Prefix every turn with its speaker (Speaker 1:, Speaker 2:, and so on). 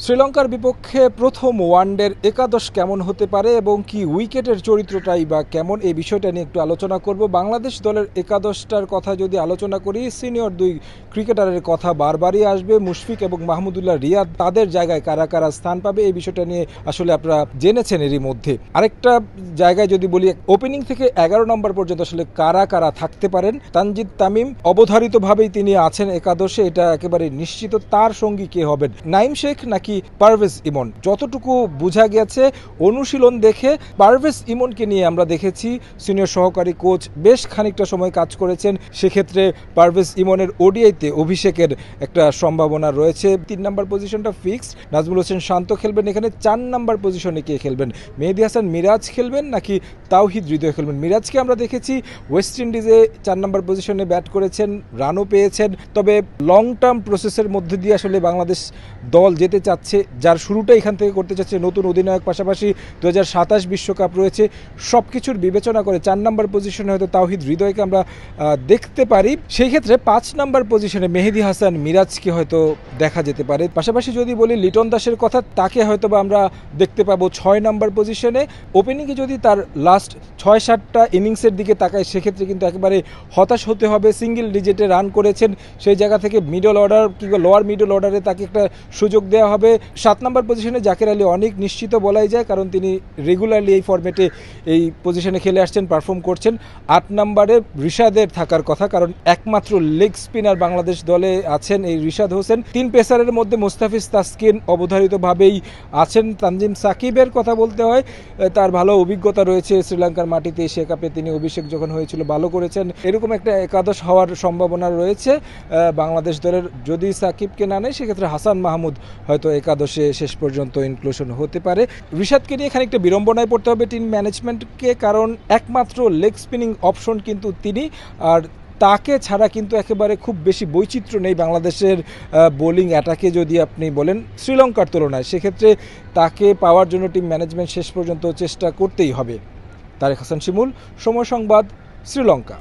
Speaker 1: শ্রীলঙ্কার বিপক্ষে প্রথম ওয়ানডের একাদশ কেমন হতে পারে এবং কি উইকেটের চরিত্রটাই বা কেমন, এই বিষয়টা নিয়ে একটু আলোচনা করব। বাংলাদেশ দলের একাদশটার কথা যদি আলোচনা করি, সিনিয়র দুই ক্রিকেটারের কথা বারবারই আসবে। মুশফিক এবং মাহমুদুল্লাহ রিয়াদ, তাদের জায়গায় কারা কারা স্থান পাবে এই বিষয়টা নিয়ে আসলে আপনারা জেনেছেন এরই মধ্যে। আরেকটা জায়গায় যদি বলি, ওপেনিং থেকে 11 নম্বর পর্যন্ত আসলে কারা কারা থাকতে পারেন। তানজিদ তামিম অবধারিতভাবেই তিনি আছেন একাদশে, এটা একেবারে নিশ্চিত। তার সঙ্গী কে হবেন, নাইম শেখ নাকি পারভেজ ইমন? যতটুকু বোঝা গেছে অনুশীলন দেখে পারভেজ ইমনকে নিয়ে আমরা দেখেছি সিনিয়র সহকারী কোচ বেশ খানিকটা সময় কাজ করেছেন। সেক্ষেত্রে পারভেজ ইমনের ওডিআইতে অভিষেকের একটা সম্ভাবনা রয়েছে। 3 নম্বর পজিশনটা ফিক্সড, নাজমুল হোসেন শান্ত খেলবেন এখানে। 4 নম্বর পজিশনে কে খেলবেন, মেহেদী হাসান মিরাজ খেলবেন নাকি তাওহিদ হৃদয় খেলবেন? মিরাজকে আমরা দেখেছি ওয়েস্ট ইন্ডিজে 4 নম্বর পজিশনে ব্যাট করেছেন, রানও পেয়েছেন। তবে লং টার্ম প্রসেসের মধ্যে দিয়ে আসলে বাংলাদেশ দল যেতে চাচ্ছে, যার শুরুটা এখান থেকে করতে চাচ্ছে নতুন অধিনায়ক, পাশাপাশি 2027 বিশ্বকাপ রয়েছে। সব কিছুর বিবেচনা করে 4 নম্বর পজিশনে হয়তো তাওহিদ হৃদয়কে আমরা দেখতে পারি। সেই ক্ষেত্রে 5 নম্বর পজিশনে মেহেদী হাসান মিরাজকে হয়তো দেখা যেতে পারে। পাশাপাশি যদি বলি লিটন দাসের কথা, তাকে হয়তো বা আমরা দেখতে পাবো 6 নম্বর পজিশনে। ওপেনিংয়ে যদি তার লাস্ট 6-7টা ইনিংসের দিকে তাকায়, সেক্ষেত্রে কিন্তু একেবারে হতাশ হতে হবে। সিঙ্গেল ডিজিটে রান করেছেন, সেই জায়গা থেকে মিডল অর্ডার কিংবা লোয়ার মিডল অর্ডারে তাকে একটা সুযোগ দেওয়া হবে। 7 নম্বর পজিশনে জাকের আলী অনেক নিশ্চিত বলাই যায়, কারণ তিনি রেগুলারলি এই ফরম্যাটে এই পজিশনে খেলে আসছেন, পারফর্ম করছেন। 8 নম্বরে রিশাদের থাকার কথা, কারণ একমাত্র লেগ স্পিনার বাংলাদেশ দলে আছেন এই রিশাদ হোসেন। 3 পেসারের মধ্যে মুস্তাফিজ তাসকিন অবধারিতভাবেই আছেন। তানজিম সাকিবের কথা বলতে হয়, তার ভালো অভিজ্ঞতা রয়েছে শ্রীলঙ্কার মাটিতে। এশিয়া কাপে তিনি অভিষেক যখন হয়েছিল ভালো করেছেন। এরকম একটা একাদশ হওয়ার সম্ভাবনা রয়েছে বাংলাদেশ দলের। যদি সাকিবকে না নেয়, সেক্ষেত্রে হাসান মাহমুদ হয়তো একাদশে শেষ পর্যন্ত ইনক্লুশন হতে পারে। রিশাদকে নিয়ে খানিকটা বিড়ম্বনায় পড়তে হবে টিম ম্যানেজমেন্টকে, কারণ একমাত্র লেগ স্পিনিং অপশন কিন্তু তিনি, আর তাকে ছাড়া কিন্তু একেবারে খুব বেশি বৈচিত্র্য নেই বাংলাদেশের বোলিং অ্যাটাকে যদি আপনি বলেন শ্রীলঙ্কার তুলনায়। সেক্ষেত্রে তাকে পাওয়ার জন্য টিম ম্যানেজমেন্ট শেষ পর্যন্ত চেষ্টা করতেই হবে। তারেক হাসান শিমুল, সময় সংবাদ, শ্রীলঙ্কা।